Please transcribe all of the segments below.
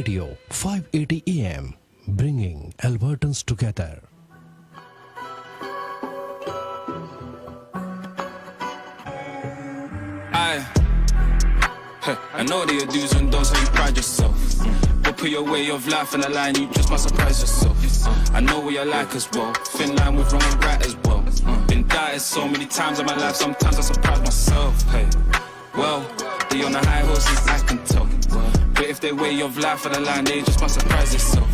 Radio 580 AM, bringing Albertans together. I know that your do's and don'ts, how you pride yourself. But put your way of life in a line, you just might surprise yourself. I know what you're like as well, thin line with wrong and right as well. Been doubted so many times in my life, sometimes I surprise myself. Hey, well, they on the high horses, I can tell. But if they way of life in a line, they just might surprise yourself.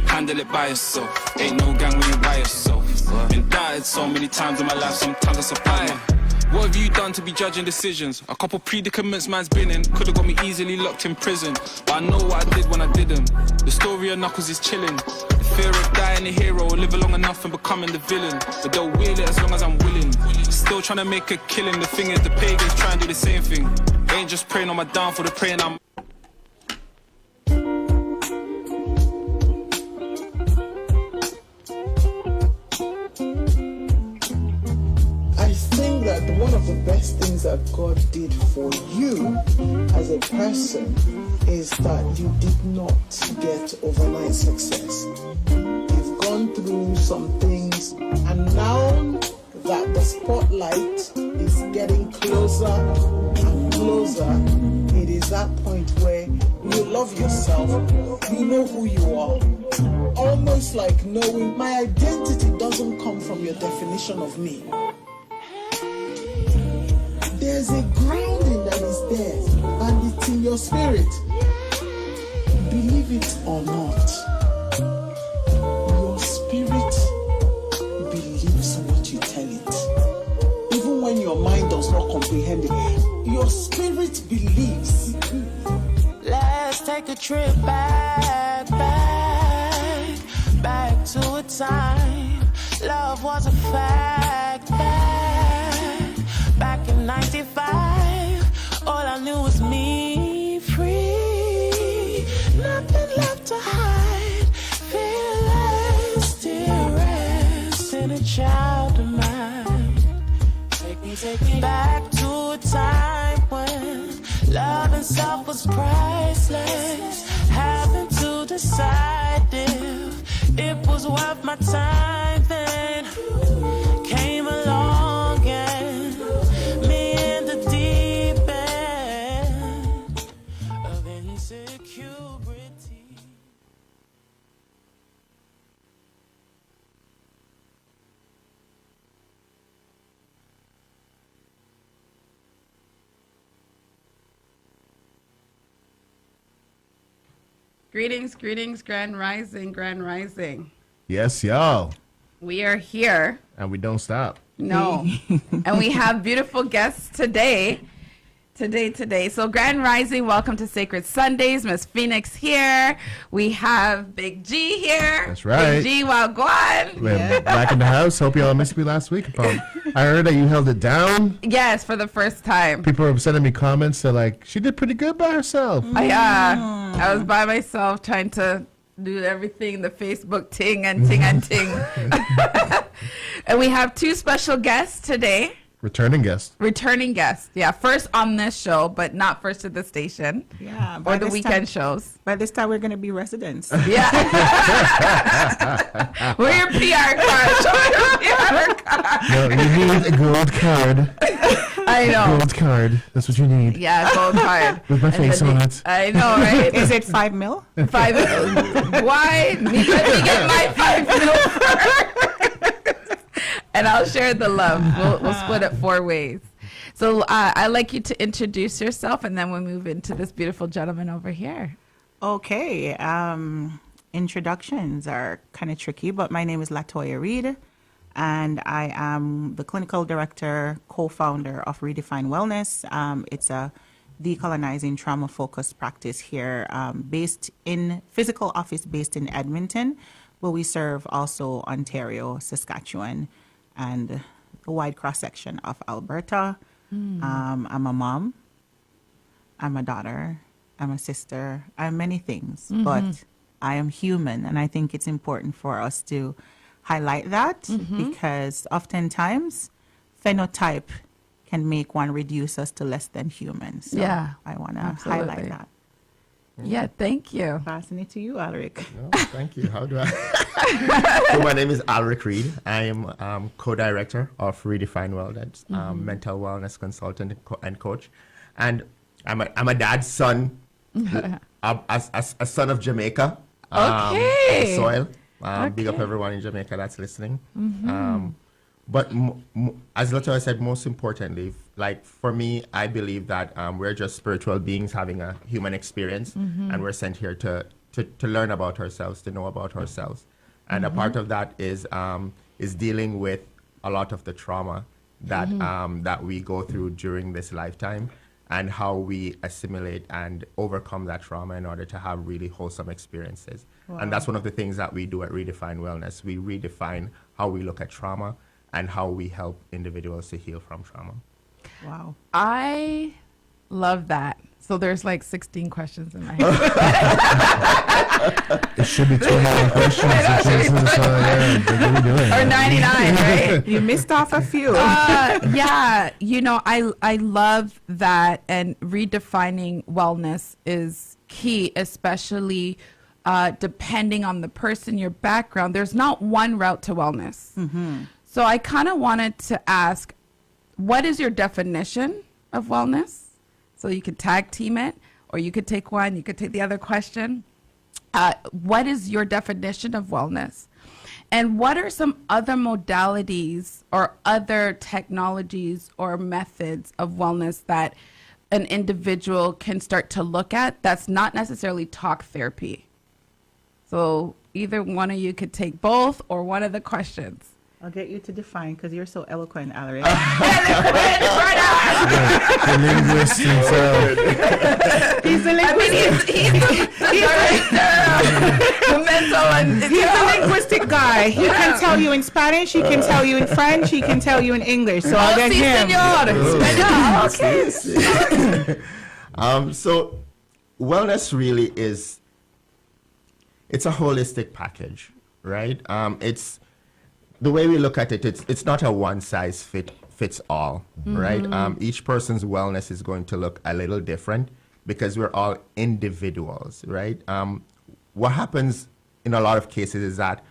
Handle it by yourself, ain't no gang when you're by yourself. Been doubted so many times in my life, sometimes I surprise myself. What have you done to be judging decisions? A couple predicaments man's been in. Could've got me easily locked in prison, but I know what I did when I didn't. The story of Knuckles is chilling. The fear of dying a hero, live long enough and becoming the villain. But they'll wheel it as long as I'm willing. Still trying to make a killing. The thing is, the pagans try and do the same thing. They ain't just praying on my downfall, they're praying I'm... That one of the best things that God did for you as a person is that you did not get overnight success. You've gone through some things, and now that the spotlight is getting closer and closer, it is that point where you love yourself, you know who you are. Almost like knowing my identity doesn't come from your definition of me. There's a grounding that is there, and it's in your spirit. Believe it or not, your spirit believes what you tell it. Even when your mind does not comprehend it, your spirit believes. Let's take a trip back to a time love was a fact. Back in 95, all I knew was me, free, nothing left to hide, fearless, dearest, in a child of mine. Take me back to a time when love and self was priceless, having to decide if it was worth my time. Then came along and me in the deep end of insecurity. Greetings, Grand Rising. Yes, y'all. We are here. And we don't stop. No. And we have beautiful guests today. So Grand Rising, welcome to Sacred Sundays. Miss Phoenix here. We have Big G here. That's right. Big G, Wagwan. Yeah. Back in the house. Hope y'all missed me last week. I heard that you held it down. Yes, for the first time. People were sending me comments. They're like, she did pretty good by herself. I was by myself trying to do everything, the Facebook ting. And we have two special guests today. Returning guests. Yeah, first on this show, but not first at the station. Yeah. Or the weekend shows. By this time, we're going to be residents. Yeah. We're your PR card. Show me your PR card. No, you need a gold card. I know. Gold card. That's what you need. Yeah, gold card. With my face on it. I know, right? Is it $5 million? 5 mil. Why? Let me get my 5 mil first. And I'll share the love. We'll split it 4 ways. So I'd like you to introduce yourself, and then we'll move into this beautiful gentleman over here. Okay. Introductions are kind of tricky, but my name is Latoya Reid, and I am the clinical director, co-founder of Redefine Wellness. It's a decolonizing trauma-focused practice here, based in physical office based in Edmonton, but we serve also Ontario, Saskatchewan, and a wide cross-section of Alberta. I'm a mom, I'm a daughter, I'm a sister, I'm many things, but I am human, and I think it's important for us to highlight that because oftentimes phenotype can make one reduce us to less than human. So Yeah, I want to absolutely highlight that. Yeah, thank you. Passing it to you, Alric. No, thank you. How do I? So my name is Alric Reid. I am co-director of Redefine Wellness, mental wellness consultant and coach, and I'm a dad's son, a son of Jamaica. Okay. Soil. Big up everyone in Jamaica that's listening. But as Latoya said, most importantly, like for me, I believe that we're just spiritual beings having a human experience, and we're sent here to learn about ourselves, to know about ourselves. And a part of that is dealing with a lot of the trauma that that we go through during this lifetime, and how we assimilate and overcome that trauma in order to have really wholesome experiences. And that's one of the things that we do at Redefine Wellness. We redefine how we look at trauma and how we help individuals to heal from trauma. Wow. I love that. So there's like 16 questions in my head. It should be 29 questions. Or 99, right? You missed off a few. Yeah, I love that, and redefining wellness is key, especially depending on the person, your background. There's not one route to wellness. So I kind of wanted to ask, what is your definition of wellness? So you could tag team it, or you could take one, you could take the other question. What is your definition of wellness? And what are some other modalities or other technologies or methods of wellness that an individual can start to look at that's not necessarily talk therapy? So either one of you could take both or one of the questions. I'll get you to define because you're so eloquent, Alric. The linguist himself. He's a linguistic. He's a linguistic guy. He can tell you in Spanish. He can tell you in French. He can tell you in English. So I'll get him. So wellness really it's a holistic package, right? It's the way we look at it. It's not a one size fits all, right? Each person's wellness is going to look a little different because we're all individuals, right? What happens in a lot of cases is that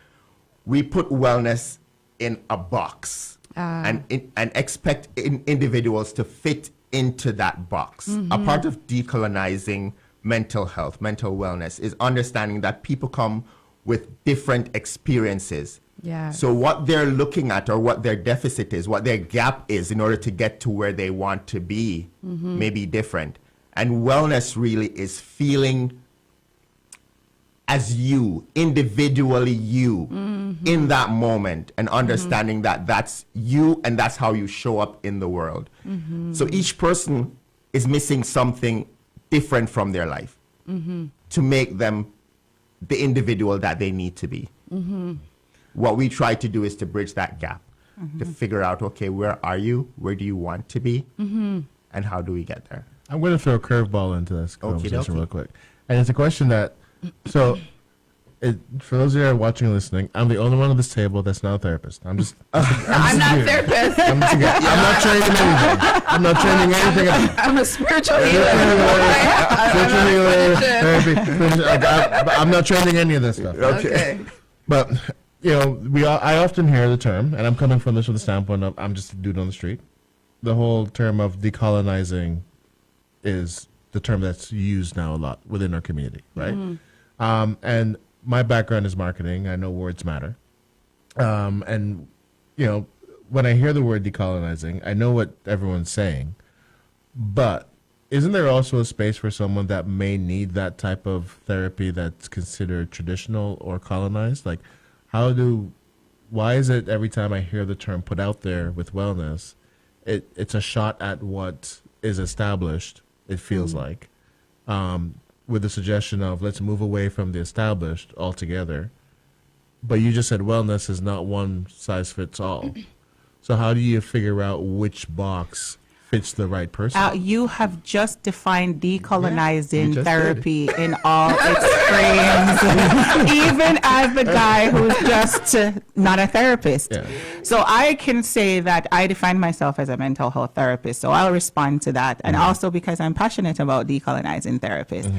we put wellness in a box and expect individuals to fit into that box. A part of decolonizing mental health, mental wellness, is understanding that people come with different experiences. Yeah. So what they're looking at, or what their deficit is, what their gap is in order to get to where they want to be, may be different. And wellness really is feeling as you, individually you, in that moment, and understanding that that's you and that's how you show up in the world. So each person is missing something different from their life to make them the individual that they need to be. What we try to do is to bridge that gap, to figure out, okay, where are you? Where do you want to be? And how do we get there? I'm going to throw a curveball into this conversation Okey-dokey. real quick. And it's a question that, for those of you who are watching and listening, I'm the only one at this table that's not a therapist. I'm not a therapist. I'm not training anything. I'm not training anything. I'm a spiritual healer. Spiritual healer, therapy. I'm not training any of this stuff. Okay. But, I often hear the term, and I'm coming from this from the standpoint of I'm just a dude on the street. The whole term of decolonizing is the term that's used now a lot within our community, right? And my background is marketing. I know words matter. And, when I hear the word decolonizing, I know what everyone's saying. But isn't there also a space for someone that may need that type of therapy that's considered traditional or colonized? Like, why is it every time I hear the term put out there with wellness, it's a shot at what is established, it feels like, with the suggestion of let's move away from the established altogether. But you just said wellness is not one size fits all. So how do you figure out which box fits the right person? You have just defined decolonizing just therapy in all its frames, even as the guy who's just not a therapist. Yeah. So I can say that I define myself as a mental health therapist, so I'll respond to that. And also because I'm passionate about decolonizing therapists.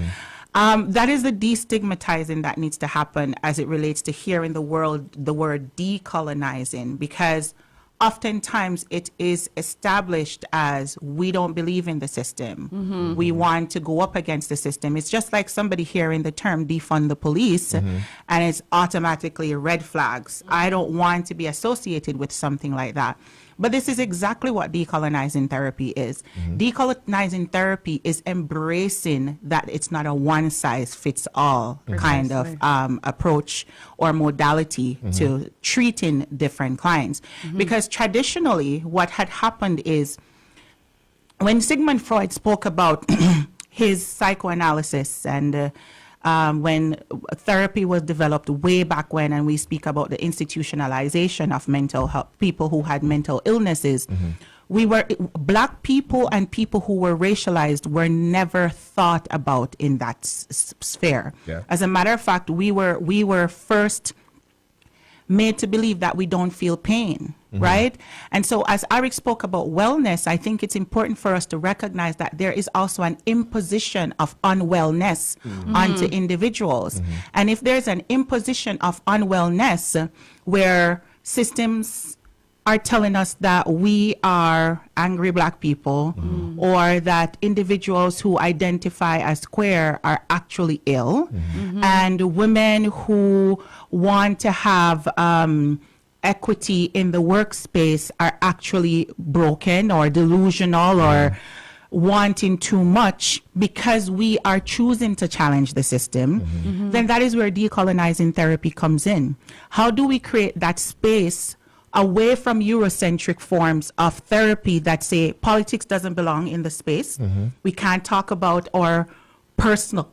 That is the destigmatizing that needs to happen as it relates to hearing the word decolonizing, because oftentimes it is established as we don't believe in the system. We want to go up against the system. It's just like somebody hearing the term defund the police and it's automatically red flags. I don't want to be associated with something like that. But this is exactly what decolonizing therapy is. Decolonizing therapy is embracing that it's not a one-size-fits-all kind of approach or modality to treating different clients. Because traditionally, what had happened is when Sigmund Freud spoke about his psychoanalysis and when therapy was developed way back when, and we speak about the institutionalization of mental health, people who had mental illnesses, Black people and people who were racialized were never thought about in that sphere. Yeah. As a matter of fact, we were first made to believe that we don't feel pain, right? And so as Alric spoke about wellness, I think it's important for us to recognize that there is also an imposition of unwellness onto individuals. And if there's an imposition of unwellness where systems are telling us that we are angry Black people or that individuals who identify as queer are actually ill, and women who want to have equity in the workspace are actually broken or delusional or wanting too much because we are choosing to challenge the system, then that is where decolonizing therapy comes in. How do we create that space away from Eurocentric forms of therapy that say politics doesn't belong in the space? We can't talk about our personal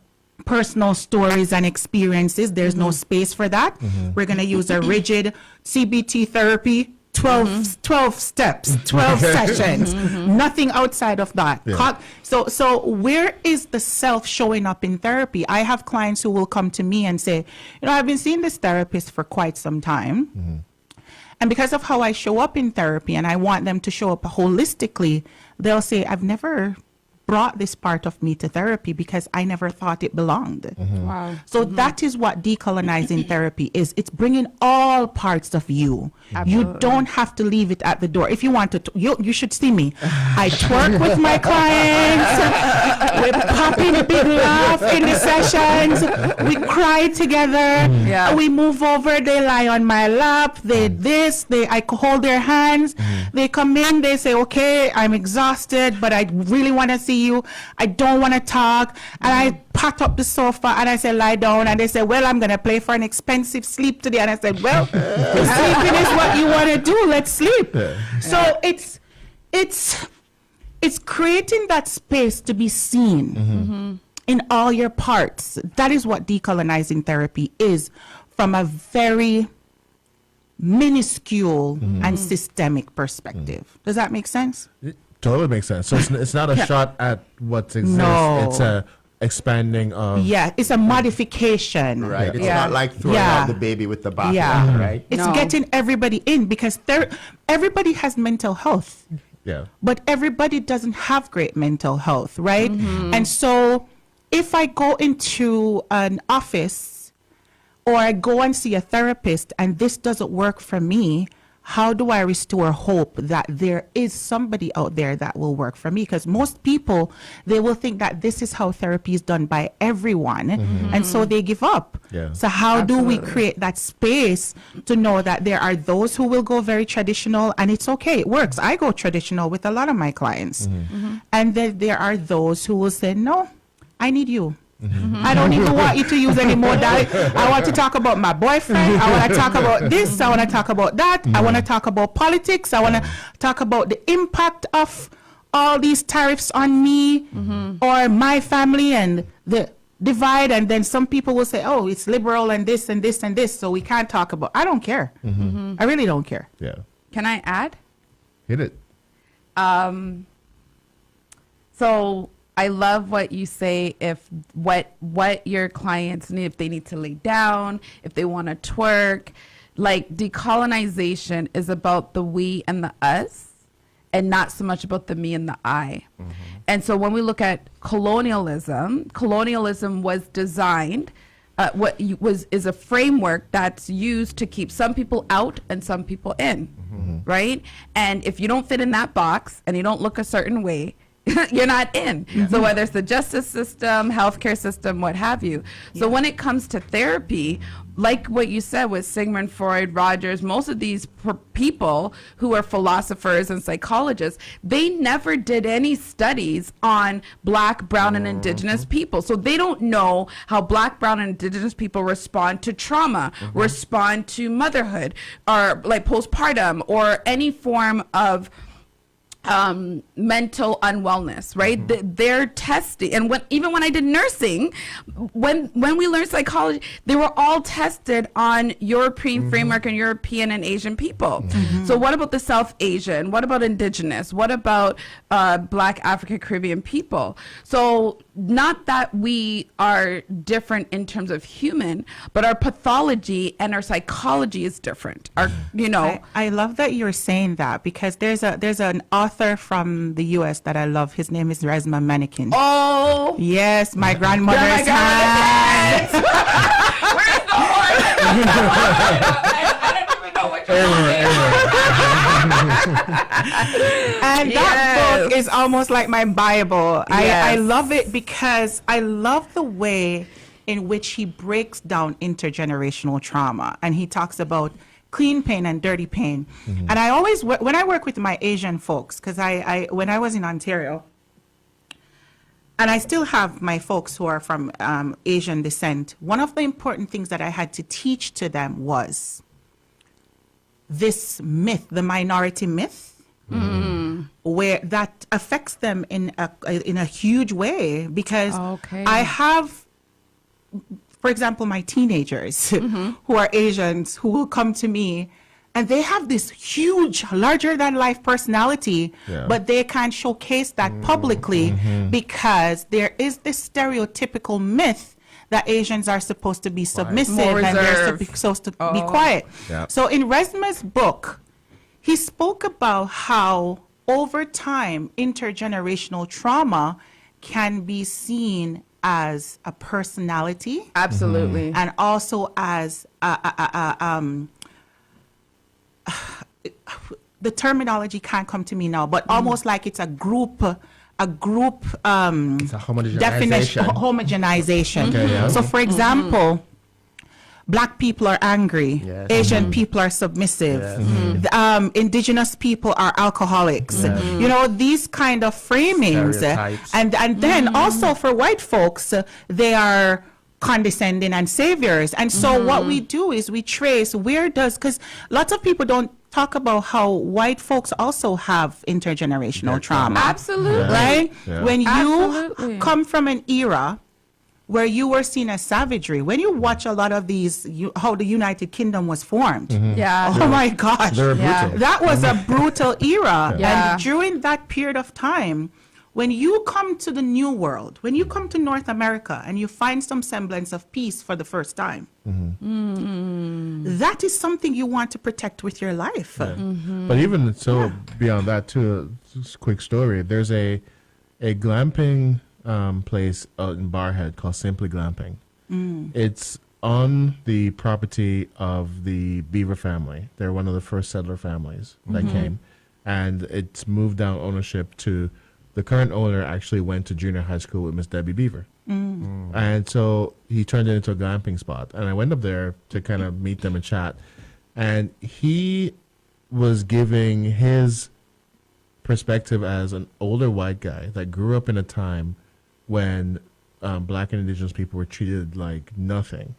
stories and experiences. There's no space for that. We're going to use a rigid CBT therapy, 12 steps, 12 sessions, nothing outside of that. Yeah. So where is the self showing up in therapy? I have clients who will come to me and say, I've been seeing this therapist for quite some time. And because of how I show up in therapy and I want them to show up holistically, they'll say, I've never brought this part of me to therapy because I never thought it belonged. Wow. So that is what decolonizing therapy is. It's bringing all parts of you. You don't have to leave it at the door. If you want to, you should see me. I twerk with my clients. We're popping a big laugh in the sessions. We cry together. Yeah. We move over. They lie on my lap. I hold their hands. They come in. They say, okay, I'm exhausted, but I really want to see you. I don't want to talk. And I pat up the sofa and I say, lie down. And they say, well, I'm going to play for an expensive sleep today. And I said, well, sleeping is what you want to do. Let's sleep. So it's creating that space to be seen in all your parts. That is what decolonizing therapy is from a very minuscule and systemic perspective. Does that make sense? It totally makes sense. So it's not a shot at what exists. No. It's a expanding of. Yeah, it's a modification. Right. It's Yeah. not like throwing out the baby with the bathwater, Yeah. right? It's No. getting everybody in because everybody has mental health, Yeah. but everybody doesn't have great mental health, right? And so if I go into an office or I go and see a therapist and this doesn't work for me, how do I restore hope that there is somebody out there that will work for me? Because most people, they will think that this is how therapy is done by everyone. And so they give up. Yeah. So how do we create that space to know that there are those who will go very traditional and it's okay, it works. I go traditional with a lot of my clients. And then there are those who will say, no, I need you. I don't even want you to use any more that. I want to talk about my boyfriend. I want to talk about this. I want to talk about that. I want to talk about politics. I want to talk about the impact of all these tariffs on me or my family and the divide. And then some people will say, oh, it's liberal and this and this and this, so we can't talk about. I don't care. I really don't care. Yeah. Can I add? Hit it. So I love what you say. If what your clients need, if they need to lay down, if they want to twerk, like decolonization is about the we and the us, and not so much about the me and the I. And so when we look at colonialism was designed is a framework that's used to keep some people out and some people in, right? And if you don't fit in that box and you don't look a certain way, you're not in. So whether it's the justice system, healthcare system, what have you. So when it comes to therapy, like what you said with Sigmund Freud, Rogers, most of these people who are philosophers and psychologists, they never did any studies on Black, Brown, and Indigenous people. So they don't know how Black, Brown, and Indigenous people respond to trauma, respond to motherhood, or like postpartum, or any form of mental unwellness, right? They're testing, and even when I did nursing, when we learned psychology, they were all tested on European framework and European and Asian people. So what about the South Asian? What about Indigenous? What about Black, African, Caribbean people? So not that we are different in terms of human, but our pathology and our psychology is different. Our, I love that you're saying that, because there's an author from the U.S. that I love. His name is Resmaa Menakem. Oh, yes, my grandmother's hand. Where's the horn? I don't even know what you're And that book is almost like my Bible. I love it because I love the way in which he breaks down intergenerational trauma, and he talks about clean pain and dirty pain. And I always, when I work with my Asian folks, because when I was in Ontario, and I still have my folks who are from Asian descent, one of the important things that I had to teach to them was this myth, the minority myth, where that affects them in a huge way, because I have, for example, my teenagers who are Asians who will come to me, and they have this huge, larger than life personality, but they can't showcase that publicly because there is this stereotypical myth that Asians are supposed to be submissive and they're supposed to be quiet. So in Resmaa's book, he spoke about how over time intergenerational trauma can be seen as a personality, absolutely, and also as the terminology can't come to me now, but almost like it's a group it's a homogenization. definition, homogenization. So for example, Black people are angry, Asian people are submissive, Indigenous people are alcoholics. These kind of framings. And then also for white folks, they are condescending and saviors. And so what we do is we trace because lots of people don't talk about how white folks also have intergenerational trauma. Absolutely. Right? When you come from an era where you were seen as savagery, when you watch a lot of these, how the United Kingdom was formed. Oh my gosh. They're brutal. That was a brutal era. And during that period of time, when you come to the New World, when you come to North America and you find some semblance of peace for the first time, that is something you want to protect with your life. But even so, beyond that too, just a quick story. There's a glamping place out in Barhead called Simply Glamping. It's on the property of the Beaver family. They're one of the first settler families that came, and it's moved down ownership to the current owner. Actually went to junior high school with Miss Debbie Beaver, and so he turned it into a glamping spot. And I went up there to kind of meet them and chat, and he was giving his perspective as an older white guy that grew up in a time when Black and Indigenous people were treated like nothing.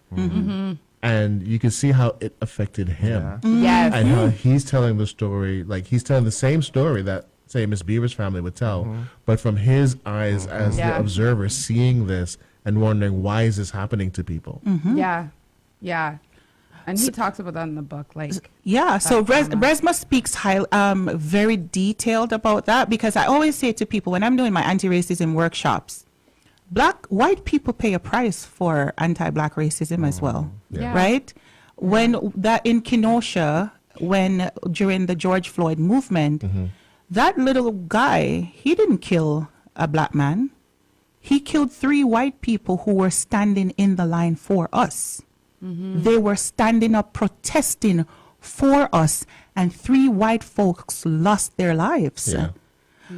And you can see how it affected him. Yes. And how he's telling the story, like he's telling the same story that, say, Miss Beaver's family would tell, but from his eyes as the observer, seeing this and wondering, why is this happening to people? Yeah. And he talks about that in the book. So Resmaa speaks very detailed about that, because I always say to people when I'm doing my anti-racism workshops, white people pay a price for anti-Black racism as well, right? When that in Kenosha, during the George Floyd movement, That little guy, he didn't kill a black man. He killed 3 white people who were standing in the line for us. They were standing up protesting for us, and 3 white folks lost their lives. Yeah.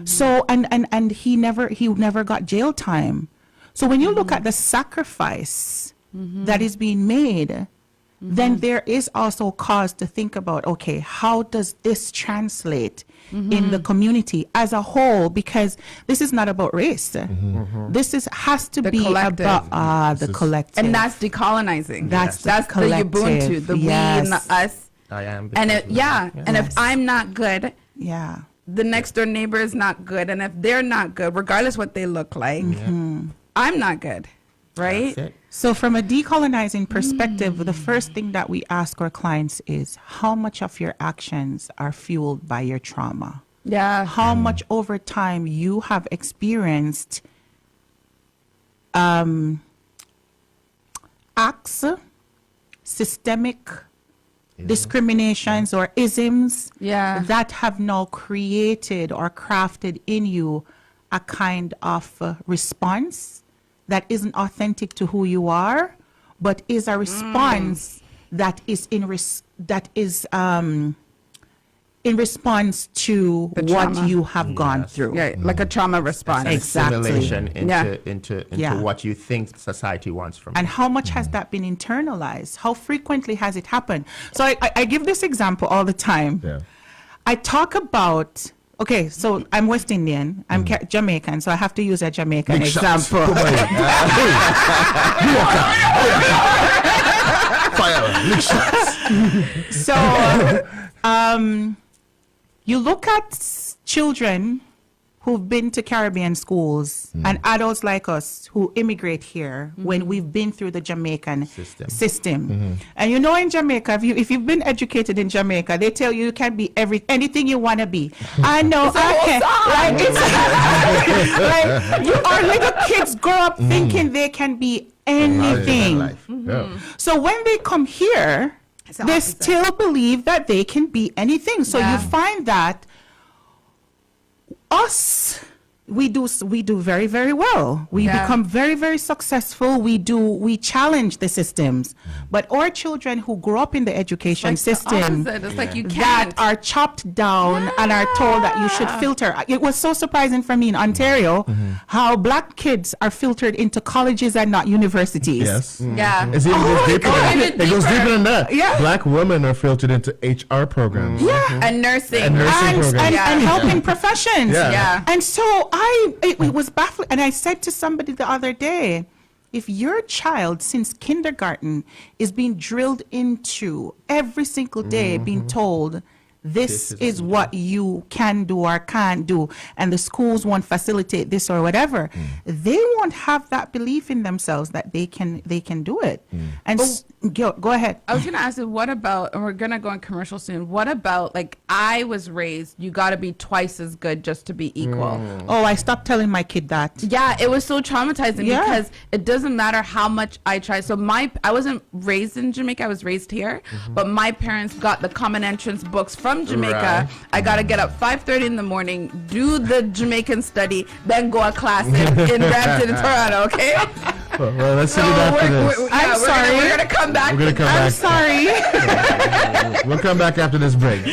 So and he never got jail time. So when you look at the sacrifice that is being made, then there is also cause to think about, okay, how does this translate in the community as a whole? Because this is not about race. This has to The be collective. about the collective. And that's decolonizing. That's the the collective. Ubuntu, the we and the us. I am. And if, and if Yes. I'm not good, Yeah. the next door neighbor is not good. And if they're not good, regardless what they look like, I'm not good. Right? That's it. So from a decolonizing perspective, the first thing that we ask our clients is, how much of your actions are fueled by your trauma? Yeah. How much over time you have experienced acts, systemic discriminations or isms Yeah. that have now created or crafted in you a kind of response that isn't authentic to who you are, but is a response that is in response to The what trauma. you have gone through. Yeah, like a trauma response. Exactly. Assimilation Yeah. into Yeah. what you think society wants from And you. how much has that been internalized? How frequently has it happened? So I give this example all the time. Yeah. I talk about, okay, so I'm West Indian, I'm Jamaican, so I have to use a Jamaican example. So, you look at children who've been to Caribbean schools and adults like us who immigrate here when we've been through the Jamaican system. And you know, in Jamaica, if you've been educated in Jamaica, they tell you can be anything you want to be. I know, I can. Like, you our little kids grow up thinking they can be anything. Yeah. So when they come here, the they opposite. still believe that they can be anything. So Yeah. you find that us, we do very, very well. We Yeah. become very, very successful. We challenge the systems. But our children who grow up in the education Like the system opposite. It's like you that can't. are chopped down and are told that you should filter. It was so surprising for me in Ontario how black kids are filtered into colleges and not universities. Yes. Yeah. It's even goes deeper God, than even that. It goes deeper. deeper than that. Yeah. Black women are filtered into HR programs. And nursing. And nursing and, programs. and helping professions. Yeah. Yeah. And so it was baffling. And I said to somebody the other day, if your child since kindergarten is being drilled into every single day, being told this is what you can do or can't do, and the schools won't facilitate this or whatever, they won't have that belief in themselves that they can do it. And go ahead. I was going to ask you, what about, and we're going to go on commercial soon, what about, like, I was raised, you got to be twice as good just to be equal. Oh, I stopped telling my kid that. Yeah, it was so traumatizing Yeah. because it doesn't matter how much I try. So I wasn't raised in Jamaica, I was raised here, but my parents got the common entrance books from Jamaica. Right. I got to get up 5:30 in the morning, do the Jamaican study, then go a class in Brampton, Toronto, okay? Well, let's take it after this. I'm sorry. We're going to come back. We're going to come I'm back. sorry. We'll come back after this break.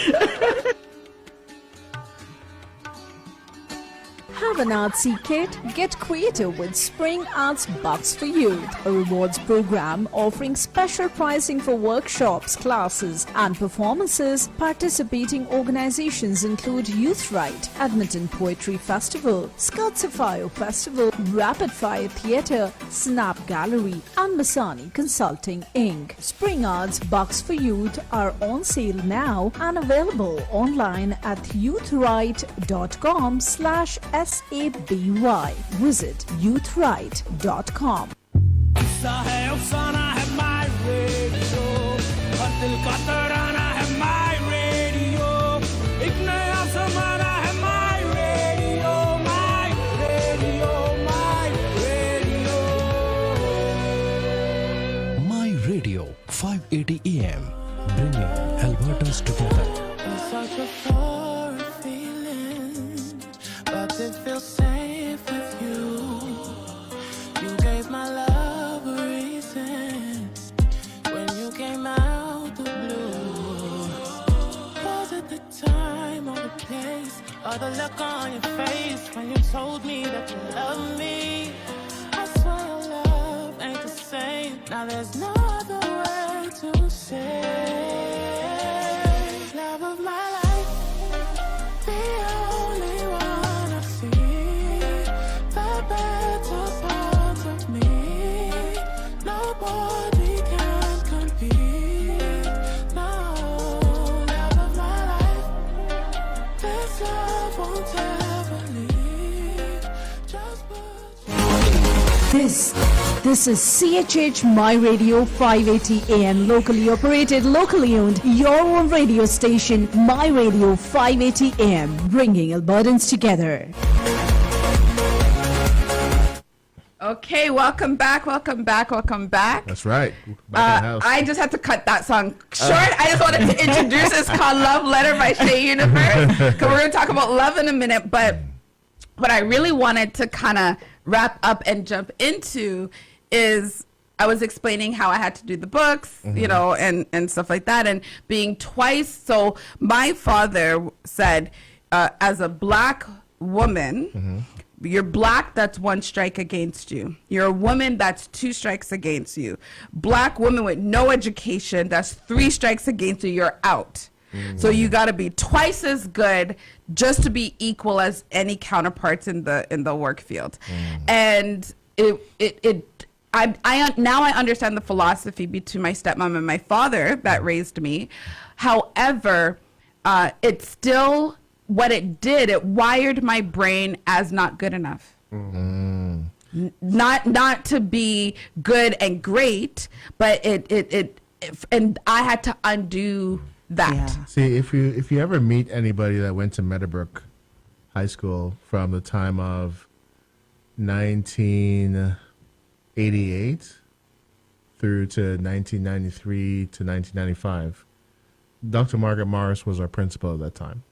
Have an artsy kid? Get creative with Spring Arts Bucks for Youth, a rewards program offering special pricing for workshops, classes, and performances. Participating organizations include Youth Right, Edmonton Poetry Festival, Skirtsifio Festival, Rapid Fire Theatre, Snap Gallery, and Masani Consulting Inc. Spring Arts Bucks for Youth are on sale now and available online at youthright.com/SABY. Visit youthright.com. My Radio 580 AM, bringing Albertans together. Does it feel safe with you? You gave my love a reason when you came out the blue. Was it the time or the place or the look on your face when you told me that you love me? I swear your love ain't the same. Now there's no other way to say love of my life, the only one I see, the better part of me. Nobody can compete. No, love of my life, this love won't ever leave. Just put This is CHH My Radio 580 AM, locally operated, locally owned, your own radio station, My Radio 580 AM, bringing Albertans together. Okay, welcome back. That's right. Back in the house. I just had to cut that song short. I just wanted to introduce it. It's called Love Letter by Shea Universe, because we're going to talk about love in a minute. But what I really wanted to kind of wrap up and jump into is I was explaining how I had to do the books, you know, and stuff like that, and being twice. So my father said, as a black woman, you're black, that's one strike against you. You're a woman, that's two strikes against you. Black woman with no education, that's three strikes against you. You're out. So you got to be twice as good just to be equal as any counterparts in the work field. And I now I understand the philosophy between my stepmom and my father that raised me. However, it's still what it did. It wired my brain as not good enough. Not to be good and great, but and I had to undo that. Yeah. See, if you ever meet anybody that went to Meadowbrook High School from the time of 1988 through to 1993 to 1995, Dr. Margaret Morris was our principal at that time.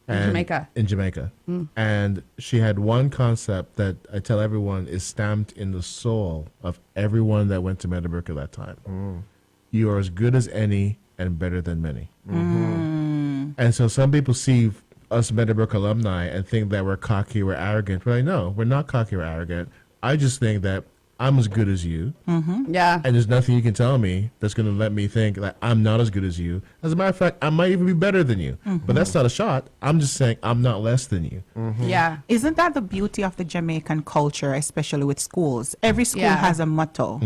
In Jamaica. And she had one concept that I tell everyone is stamped in the soul of everyone that went to Meadowbrook at that time. You are as good as any and better than many. And so some people see us Meadowbrook alumni and think that we're cocky, we're arrogant. But I know we're not cocky or arrogant. I just think that I'm as good as you. Yeah. And there's nothing you can tell me that's going to let me think that I'm not as good as you. As a matter of fact, I might even be better than you. But that's not a shot. I'm just saying I'm not less than you. Yeah. Isn't that the beauty of the Jamaican culture, especially with schools? Every school has a motto.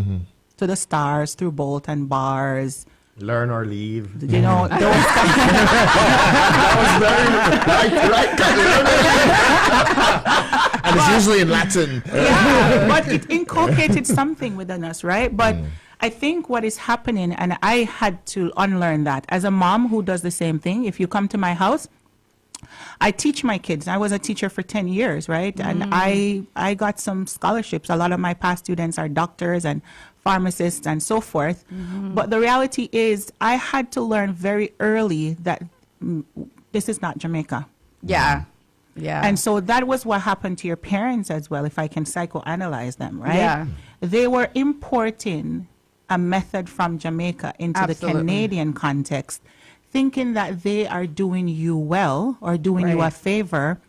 To the stars, through bolt and bars. Learn or leave. You know, those And it's usually in Latin. yeah, but it inculcated something within us, right? But I think what is happening, and I had to unlearn that. As a mom who does the same thing, if you come to my house, I teach my kids. I was a teacher for 10 years, right? And I got some scholarships. A lot of my past students are doctors and pharmacists and so forth. But the reality is I had to learn very early that this is not Jamaica. Yeah. Yeah. And so that was what happened to your parents as well, if I can psychoanalyze them, right? Yeah. They were importing a method from Jamaica into Absolutely. the Canadian context, thinking that they are doing you well or doing you a Right. favor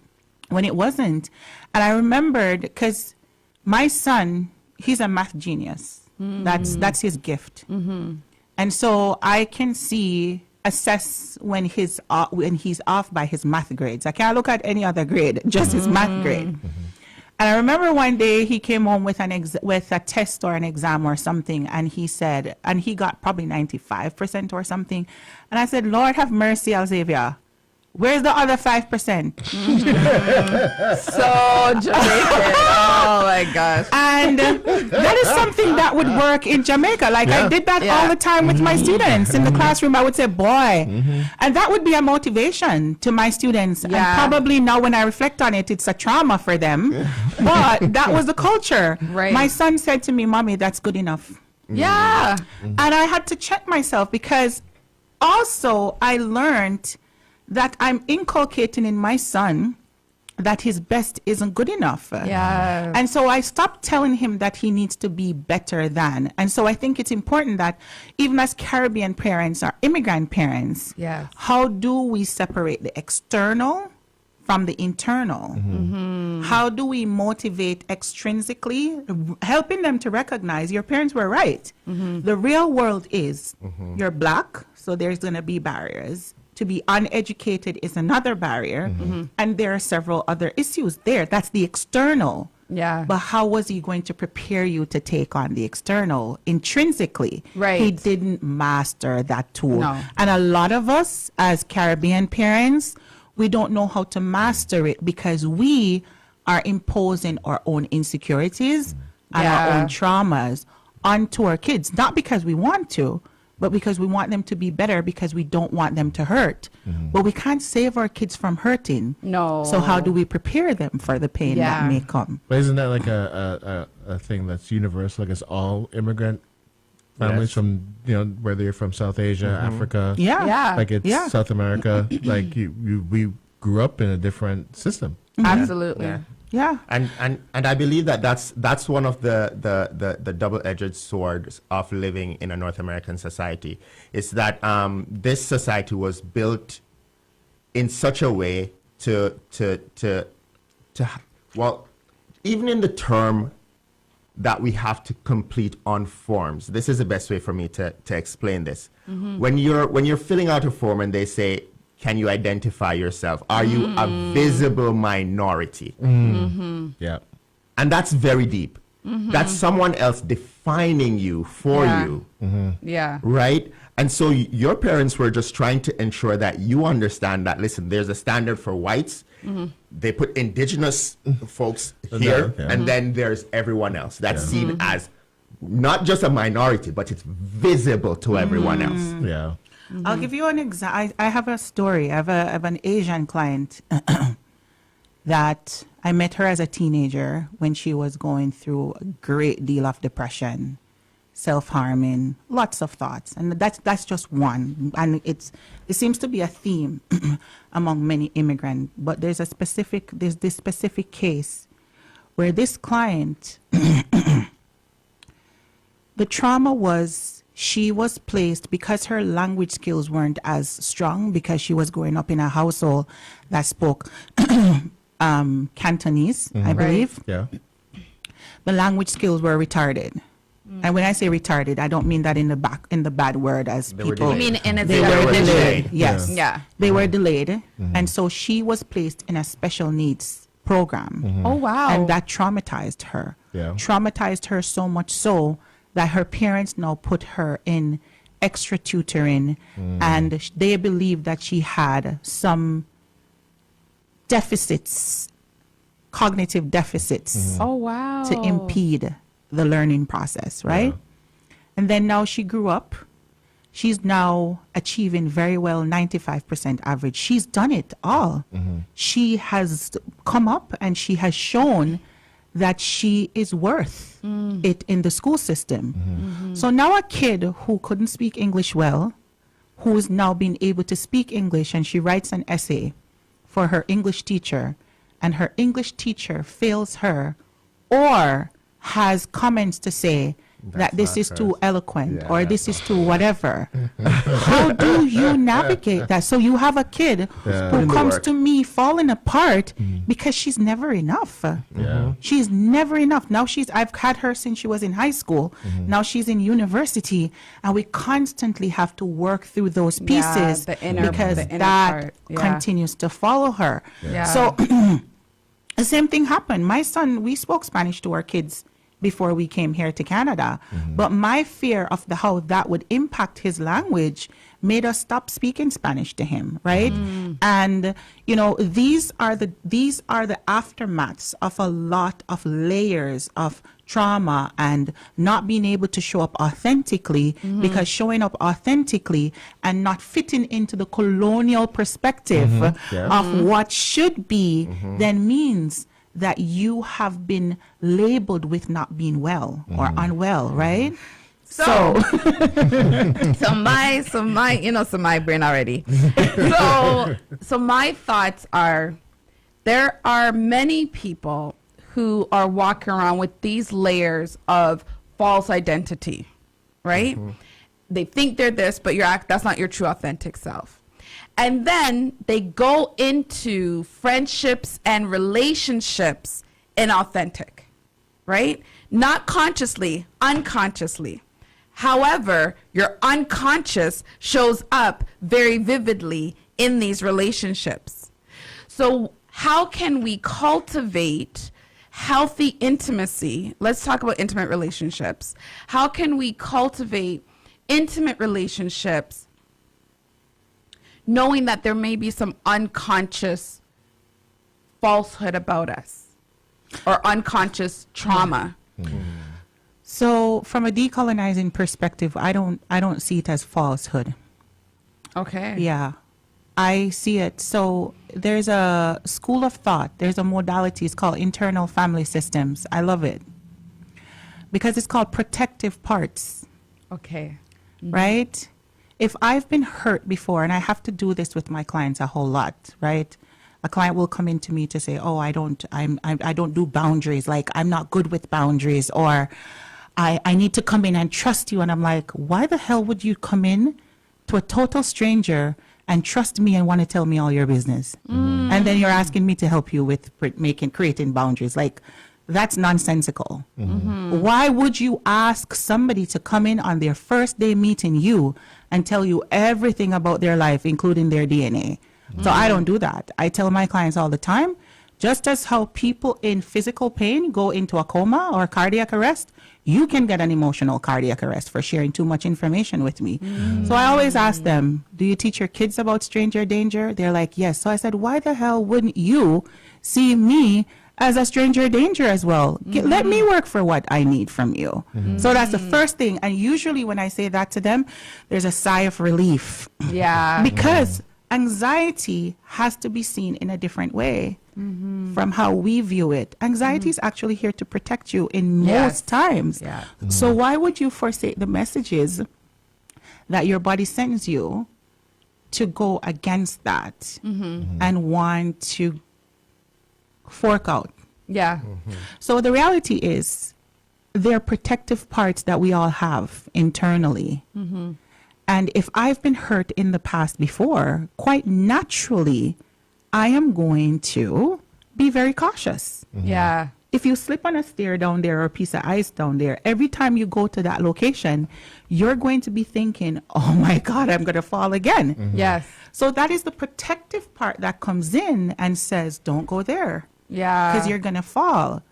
when it wasn't. And I remembered, because my son, he's a math genius. That's his gift. And so I can assess when he's off by his math grades. I can't look at any other grade, just his math grade. And I remember one day he came home with with a test or an exam or something, and he said, and he got probably 95% or something. And I said, Lord have mercy, Alzavia. Where's the other 5%? So Jamaican. Oh my gosh. And that is something that would work in Jamaica. Like I did that all the time with my students in the classroom. I would say, boy, and that would be a motivation to my students. And probably now when I reflect on it, it's a trauma for them. But that was the culture. Right. My son said to me, Mommy, that's good enough. Yeah. And I had to check myself, because also I learned that I'm inculcating in my son that his best isn't good enough. Yeah. And so I stopped telling him that he needs to be better than. And so I think it's important that even as Caribbean parents or immigrant parents, Yes. how do we separate the external from the internal? How do we motivate extrinsically, helping them to recognize your parents were right. The real world is you're black, so there's going to be barriers. To be uneducated is another barrier. And there are several other issues there. That's the external. Yeah. But how was he going to prepare you to take on the external intrinsically? Right. He didn't master that tool. No. And a lot of us as Caribbean parents, we don't know how to master it because we are imposing our own insecurities and our own traumas onto our kids. Not because we want to, but because we want them to be better, because we don't want them to hurt. But we can't save our kids from hurting. No. So how do we prepare them for the pain Yeah. that may come? But isn't that like a thing that's universal? Like it's all immigrant families from, whether you're from South Asia, Africa, Yeah. Yeah. like it's Yeah. South America, like we grew up in a different system. Absolutely. Yeah. Yeah. And I believe that's one of the double-edged swords of living in a North American society. Is that this society was built in such a way to well, even in the term that we have to complete on forms. This is the best way for me to explain this. When you're filling out a form and they say, can you identify yourself? Are you a visible minority? Yeah. And that's very deep. That's someone else defining you for Yeah. you, Yeah. right? And so your parents were just trying to ensure that you understand that, listen, there's a standard for whites. They put indigenous folks here, Yeah. and then there's everyone else. That's seen as not just a minority, but it's visible to everyone else. Yeah. I'll give you an example. I have a story. I have an Asian client that I met her as a teenager when she was going through a great deal of depression, self-harming, lots of thoughts. And that's just one. And it seems to be a theme among many immigrants. But there's this specific case where this client, the trauma was she was placed because her language skills weren't as strong because she was growing up in a household that spoke Cantonese, I believe. Yeah. The language skills were retarded. And when I say retarded, I don't mean that in the bad word as They were people. I mean, in a They were delayed. Yes. Yeah. They were delayed. And so she was placed in a special needs program. Oh, wow. And that traumatized her. Yeah. Traumatized her so much so that her parents now put her in extra tutoring and they believe that she had some deficits, cognitive deficits Oh, wow. to impede the learning process, right? And then now she grew up. She's now achieving very well 95% average. She's done it all. She has come up and she has shown that she is worth it in the school system. So now a kid who couldn't speak English well, who is now being able to speak English, and she writes an essay for her English teacher, and her English teacher fails her or has comments to say that this is too eloquent or this is too whatever. How do you navigate that? So you have a kid who comes to me falling apart because she's never enough. Yeah. She's never enough. Now I've had her since she was in high school. Now she's in university, and we constantly have to work through those pieces because the inner that part. Yeah. continues to follow her. Yeah. So the same thing happened. My son, we spoke Spanish to our kids before we came here to Canada. But my fear of how that would impact his language made us stop speaking Spanish to him, right? And these are the aftermaths of a lot of layers of trauma and not being able to show up authentically, because showing up authentically and not fitting into the colonial perspective of what should be then means that you have been labeled with not being well or unwell, right? So my brain already. So my thoughts are, there are many people who are walking around with these layers of false identity, right? They think they're this, but that's not your true authentic self. And then they go into friendships and relationships inauthentic, right? Not consciously, unconsciously. However, your unconscious shows up very vividly in these relationships. So how can we cultivate healthy intimacy? Let's talk about intimate relationships. How can we cultivate intimate relationships knowing that there may be some unconscious falsehood about us or unconscious trauma? So from a decolonizing perspective, I don't see it as falsehood. Okay. Yeah. I see it. So there's a school of thought. There's a modality. It's called internal family systems. I love it because it's called protective parts. Okay. Right? If I've been hurt before, and I have to do this with my clients a whole lot, right? A client will come into me to say, "Oh, I don't do boundaries. Like I'm not good with boundaries, or I need to come in and trust you." And I'm like, "Why the hell would you come in to a total stranger and trust me and want to tell me all your business? And then you're asking me to help you with creating boundaries? Like, that's nonsensical. Why would you ask somebody to come in on their first day meeting you and tell you everything about their life, including their DNA? So I don't do that. I tell my clients all the time, just as how people in physical pain go into a coma or cardiac arrest, you can get an emotional cardiac arrest for sharing too much information with me. So I always ask them, do you teach your kids about stranger danger? They're like, yes. So I said, why the hell wouldn't you see me as a stranger danger as well? Let me work for what I need from you. So that's the first thing. And usually when I say that to them, there's a sigh of relief. Yeah. Because anxiety has to be seen in a different way from how we view it. Anxiety is actually here to protect you in most times. Yeah. So why would you forsake the messages that your body sends you to go against that and want to fork out? Yeah. So the reality is there are protective parts that we all have internally. And if I've been hurt in the past before, quite naturally, I am going to be very cautious. Yeah. If you slip on a stair down there or a piece of ice down there, every time you go to that location, you're going to be thinking, oh my God, I'm going to fall again. Yes. So that is the protective part that comes in and says, don't go there. Yeah. Because you're going to fall.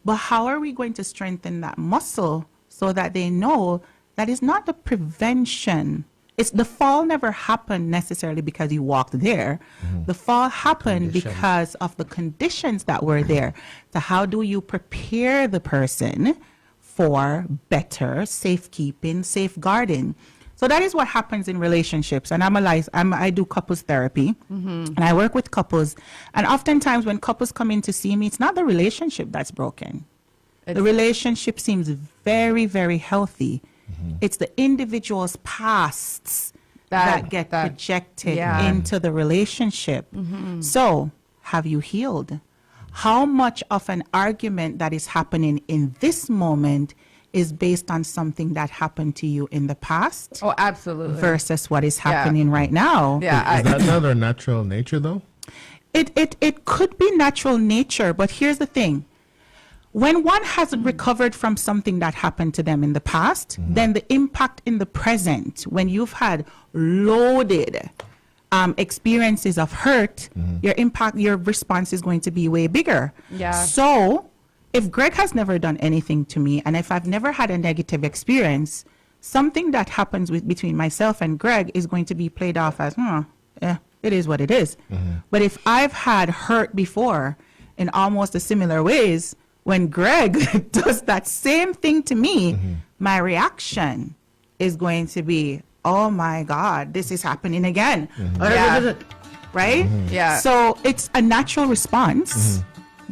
But how are we going to strengthen that muscle so that they know that is not the prevention? It's the fall never happened necessarily because you walked there. The fall happened because of the conditions that were there. So how do you prepare the person for better safekeeping, safeguarding? So that is what happens in relationships. And I do couples therapy, and I work with couples. And oftentimes when couples come in to see me, it's not the relationship that's broken. The relationship seems very, very healthy. It's the individual's pasts that get projected into the relationship. So have you healed? How much of an argument that is happening in this moment is based on something that happened to you in the past? Oh, absolutely. Versus what is happening right now. Yeah. Is that not our natural nature, though? It could be natural nature, but here's the thing. When one has recovered from something that happened to them in the past, then the impact in the present, when you've had loaded experiences of hurt, your response is going to be way bigger. Yeah. So if Greg has never done anything to me, and if I've never had a negative experience, something that happens between myself and Greg is going to be played off as, it is what it is. But if I've had hurt before in almost a similar ways, when Greg does that same thing to me, my reaction is going to be, oh my God, this is happening again. Right? Yeah. So it's a natural response,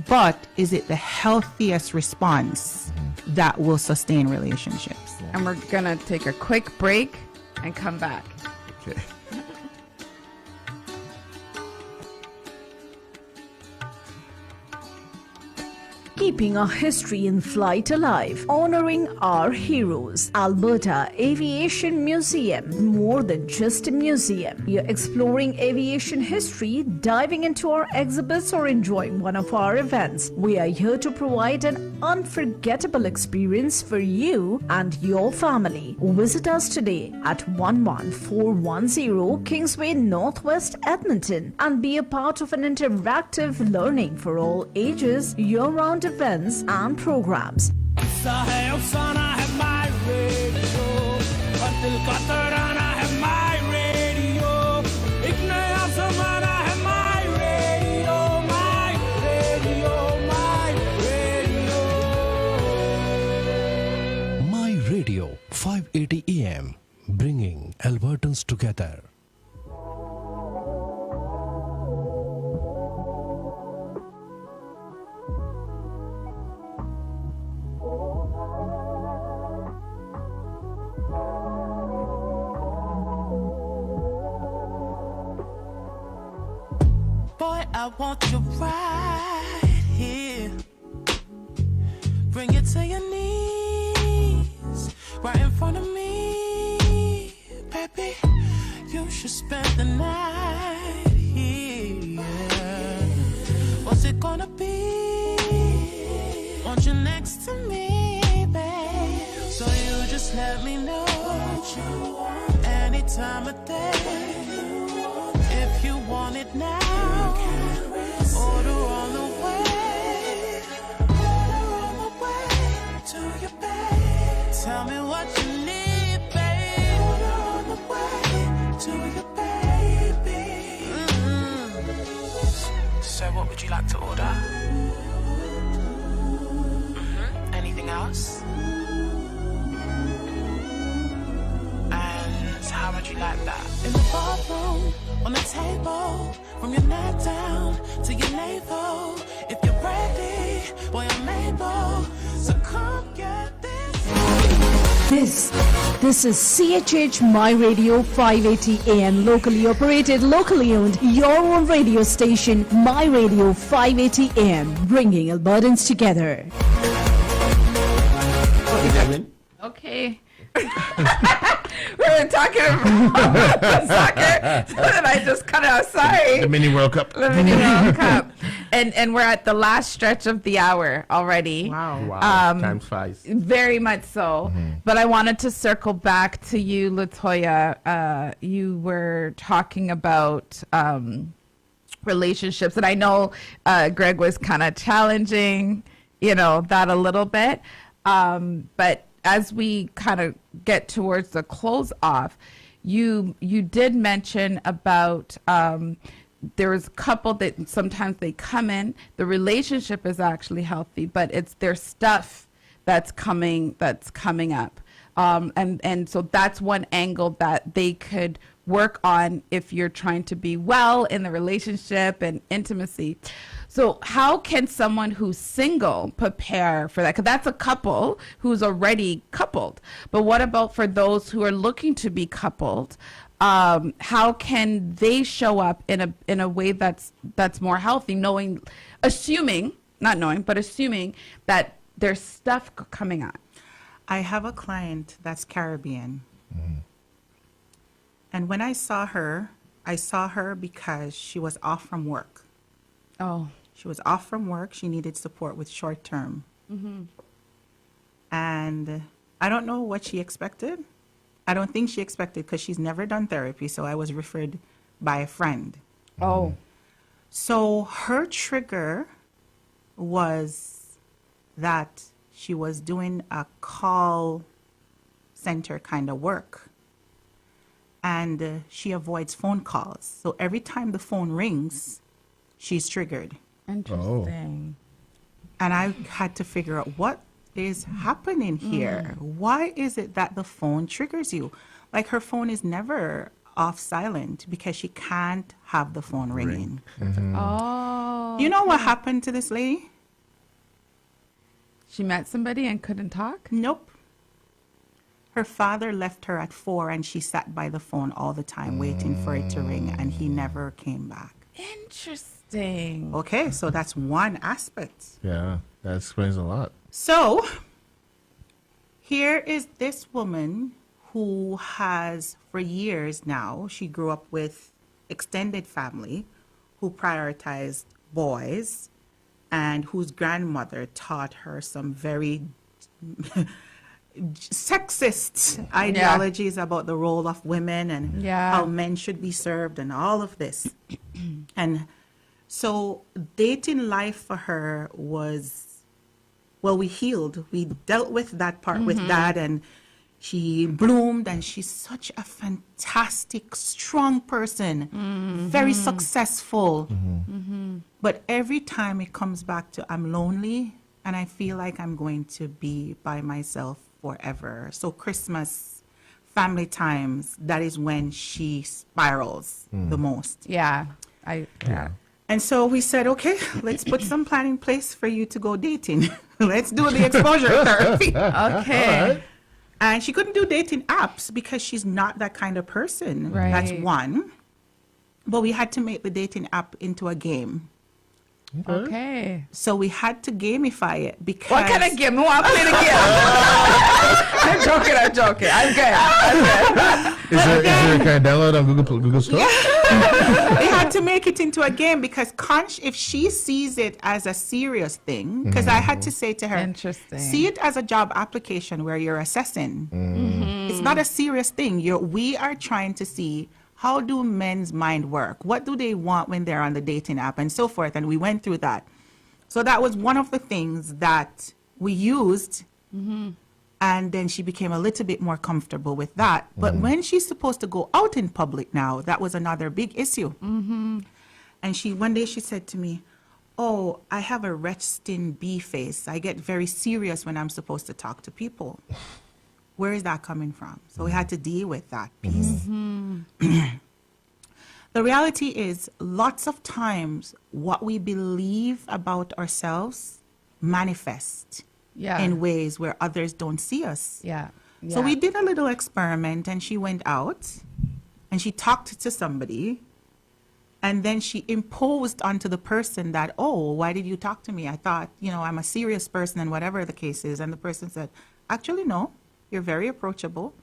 but is it the healthiest response that will sustain relationships? And we're going to take a quick break and come back. Okay. keeping our history in flight alive, honoring our heroes. Alberta Aviation Museum, more than just a museum. You're exploring aviation history, diving into our exhibits, or enjoying one of our events. We are here to provide an unforgettable experience for you and your family. Visit us today at 11410 Kingsway Northwest, Edmonton, and be a part of an interactive learning for all ages, year-round events and programs. My Radio 580 AM, bringing Albertans together. Boy, I want you right here. Bring it to your knees, right in front of me. Baby, you should spend the night here. What's it gonna be? Want you next to me, babe. So you just let me know any time of day. If you want it now, order on the way. Order on the way to your bed. Tell me what you need, babe. Order on the way to your baby. So what would you like to order? Anything else? And how would you like that? In the bathroom, on the table, from your neck down to your navel. If you're ready, boy, I'm able. So come get this. This is CHH My Radio 580 AM, locally operated, locally owned, your own radio station, My Radio 580 AM, bringing Albertans together. Okay. We were talking about soccer, so then I just cut out. Sorry. The mini World Cup. The mini World Cup. And we're at the last stretch of the hour already. Wow, time flies. Very much so. But I wanted to circle back to you, Latoya. You were talking about relationships, and I know Greg was kind of challenging, that a little bit. But as we kind of get towards the close off, you did mention about there was a couple that sometimes they come in, the relationship is actually healthy, but it's their stuff that's coming up. And so that's one angle that they could work on if you're trying to be well in the relationship and intimacy. So how can someone who's single prepare for that? Because that's a couple who's already coupled. But what about for those who are looking to be coupled? How can they show up in a way that's more healthy, assuming that there's stuff coming on? I have a client that's Caribbean. And when I saw her because she was off from work. Oh. She was off from work. She needed support with short term. And I don't know what she expected. I don't think she expected, because she's never done therapy. So I was referred by a friend. Oh. So her trigger was that she was doing a call center kind of work. And she avoids phone calls. So every time the phone rings, she's triggered. Interesting. And I had to figure out what is happening here. Why is it that the phone triggers you? Like, her phone is never off silent because she can't have the phone ringing. Oh. You know what happened to this lady? She met somebody and couldn't talk? Nope. Her father left her at 4 and she sat by the phone all the time waiting for it to ring, and he never came back. Interesting. Okay, so that's one aspect. Yeah, that explains a lot. So here is this woman who has, for years now, she grew up with extended family who prioritized boys and whose grandmother taught her some very sexist ideologies about the role of women and how men should be served and all of this. And so dating life for her was, well, we healed. We dealt with that part with that, and she bloomed, and she's such a fantastic, strong person, very successful. But every time it comes back to I'm lonely and I feel like I'm going to be by myself forever. So Christmas, family times, that is when she spirals the most. Yeah. And so we said, okay, let's put some plan in place for you to go dating. Let's do the exposure therapy. Okay. And she couldn't do dating apps because she's not that kind of person. Right. That's one. But we had to make the dating app into a game. Okay. So we had to gamify it because... What kind of game? Who want to play the game? I'm joking. I'm good. Is there can I download on Google Store? We had to make it into a game because if she sees it as a serious thing, because I had to say to her, Interesting. see it as a job application where you're assessing. It's not a serious thing. We are trying to see, how do men's mind work? What do they want when they're on the dating app and so forth? And we went through that. So that was one of the things that we used. And then she became a little bit more comfortable with that. But when she's supposed to go out in public now, that was another big issue. And one day she said to me, oh, I have a resting bee face. I get very serious when I'm supposed to talk to people. Where is that coming from? So we had to deal with that piece. The reality is, lots of times what we believe about ourselves manifest in ways where others don't see us. So we did a little experiment, and she went out and she talked to somebody, and then she imposed onto the person that, oh, why did you talk to me? I thought, I'm a serious person and whatever the case is. And the person said, actually, no. You're very approachable.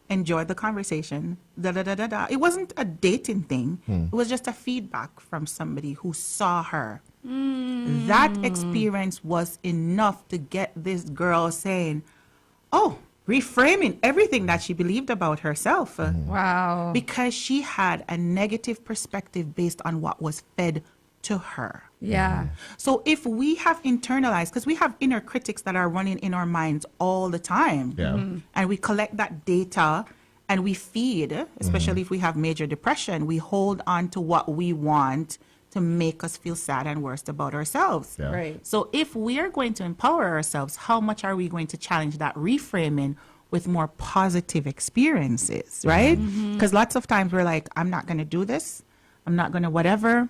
Enjoyed the conversation. It wasn't a dating thing. It was just a feedback from somebody who saw her. That experience was enough to get this girl saying, oh, reframing everything that she believed about herself. Wow. Because she had a negative perspective based on what was fed to her. Yeah. So if we have internalized, because we have inner critics that are running in our minds all the time, and we collect that data and we feed, especially if we have major depression, we hold on to what we want to make us feel sad and worse about ourselves. Right. So if we are going to empower ourselves, how much are we going to challenge that reframing with more positive experiences, right? Because lots of times we're like, I'm not going to do this. I'm not going to whatever,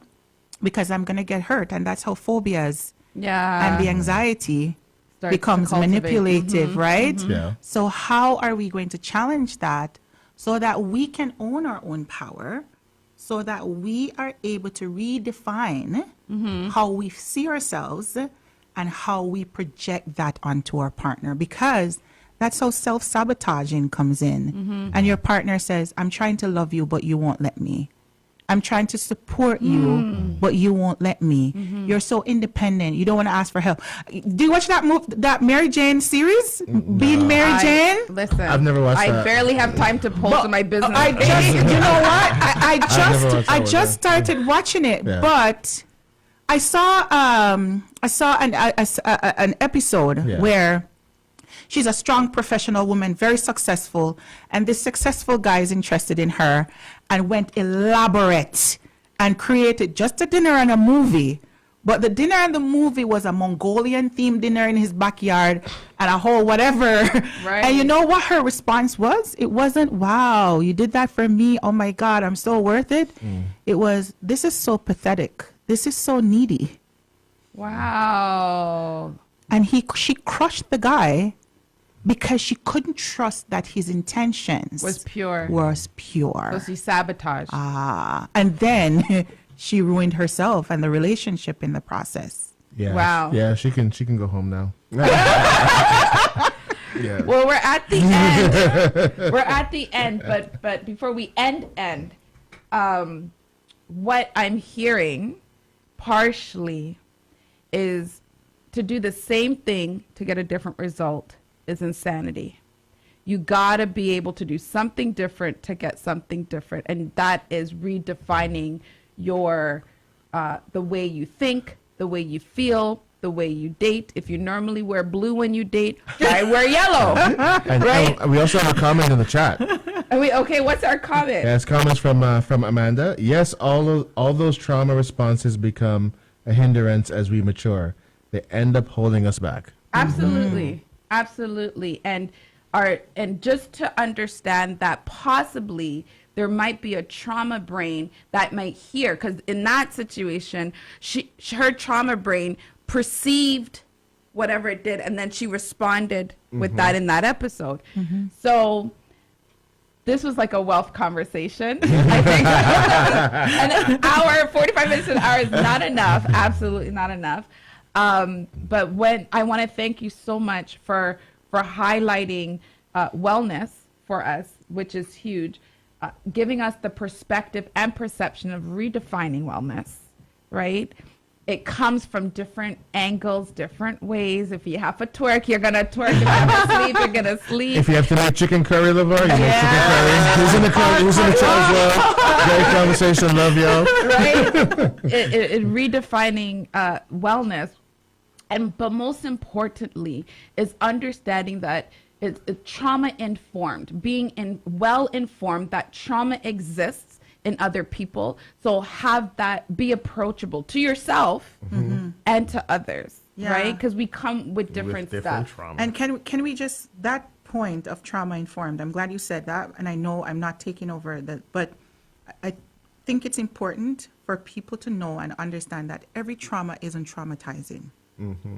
because I'm going to get hurt. And that's how phobias and the anxiety becomes manipulative, right? So how are we going to challenge that so that we can own our own power, so that we are able to redefine how we see ourselves and how we project that onto our partner? Because that's how self-sabotaging comes in. And your partner says, I'm trying to love you, but you won't let me. I'm trying to support you, but you won't let me. You're so independent. You don't want to ask for help. Do you watch that Mary Jane series? Being Mary Jane? Listen, I've never watched that. I barely have time to post on my business. I just, you know what? I just started watching it, but I saw an episode where she's a strong professional woman, very successful, and this successful guy is interested in her and went elaborate and created just a dinner and a movie. But the dinner and the movie was a Mongolian themed dinner in his backyard and a whole whatever. Right. And you know what her response was? It wasn't, wow, you did that for me. Oh my God, I'm so worth it. It was, this is so pathetic. This is so needy. Wow. And she crushed the guy because she couldn't trust that his intentions Was pure. was pure. So she sabotaged. And then she ruined herself and the relationship in the process. Yeah. Wow. Yeah, she can go home now. Yeah. Well, we're at the end. We're at the end, but before we end, what I'm hearing partially is to do the same thing to get a different result is insanity. You gotta be able to do something different to get something different, and that is redefining your the way you think, the way you feel, the way you date. If you normally wear blue when you date, try wear yellow. And Right? we also have a comment in the chat. Okay, what's our comment? Yes, comments from Amanda. Yes, all those trauma responses become a hindrance as we mature. They end up holding us back. Absolutely. Absolutely. And just to understand that possibly there might be a trauma brain that might hear, because in that situation, her trauma brain perceived whatever it did, and then she responded with that in that episode. So this was like a wealth conversation. I think an hour, 45 minutes to an hour is not enough. Absolutely not enough. But when I want to thank you so much for highlighting wellness for us, which is huge, giving us the perspective and perception of redefining wellness, right? It comes from different angles, different ways. If you have to twerk, you're going to twerk. If you have to sleep, you're going to sleep. If you have to make chicken curry, LeVar, you make chicken curry. Who's in the chat as well? Great conversation. Love y'all. Right? it redefining wellness. But most importantly is understanding that it's trauma informed, being well informed that trauma exists in other people. So have that be approachable to yourself and to others, right? Because we come with different stuff. trauma. And can we just, that point of trauma informed, I'm glad you said that, and I know I'm not taking over that, but I think it's important for people to know and understand that every trauma isn't traumatizing.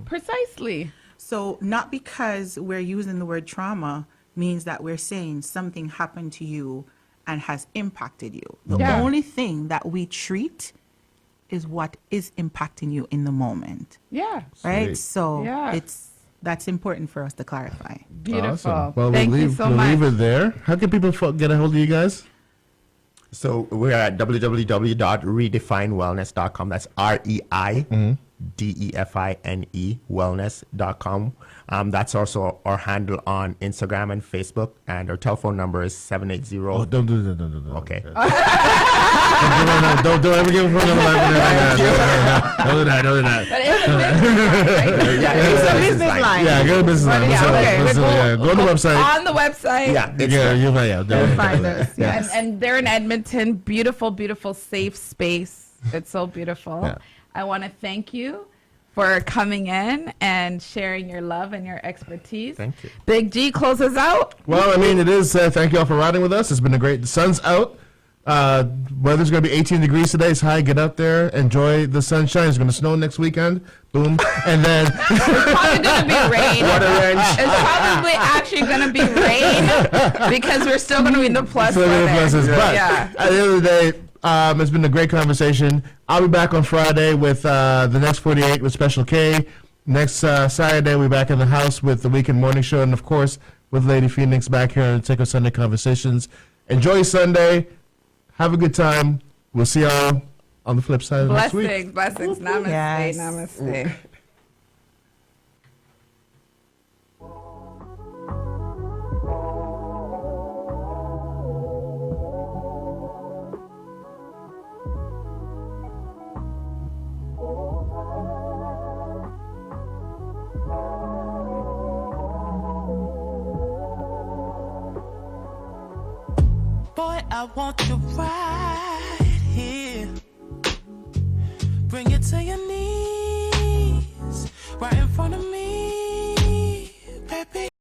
Precisely. So not because we're using the word trauma means that we're saying something happened to you and has impacted you. The Yeah. only thing that we treat is what is impacting you in the moment, Yeah. right? Sweet. So Yeah. that's important for us to clarify. Beautiful. Awesome. Well, Thank we'll you leave, so we'll much. leave it there. How can people get a hold of you guys? So we're at www.redefinewellness.com. That's REIDEFINE wellness.com. That's also our handle on Instagram and Facebook, and our telephone number is 780. Oh, don't do that. Don't do that. Okay. Don't ever give a phone number. Don't do that. Don't do that. But it's a business, right? It's a business line. Yeah, go to business line. Yeah, okay. Go to the website. On the website. Yeah, it's You'll find us. Yeah. And they're in Edmonton. Beautiful, beautiful, safe space. It's so beautiful. Yeah. I want to thank you for coming in and sharing your love and your expertise. Thank you. Big G, close us out. Well, I mean, it is. Thank you all for riding with us. It's been a great. The sun's out. Weather's going to be 18 degrees today. It's high. Get out there. Enjoy the sunshine. It's going to snow next weekend. Boom. And then It's probably going to be rain. It's probably actually going to be rain because we're still going to be in the plus So many weather. pluses. But Yeah. at the end of the day, it's been a great conversation. I'll be back on Friday with the next 48 with Special K. Next Saturday, we're back in the house with the Weekend Morning Show. And, of course, with Lady Phoenix back here on Take Our Sunday Conversations. Enjoy Sunday. Have a good time. We'll see y'all on the flip side of next week. Blessings. Namaste. Yes. Namaste. Boy, I want you right here. Bring it to your knees, right in front of me.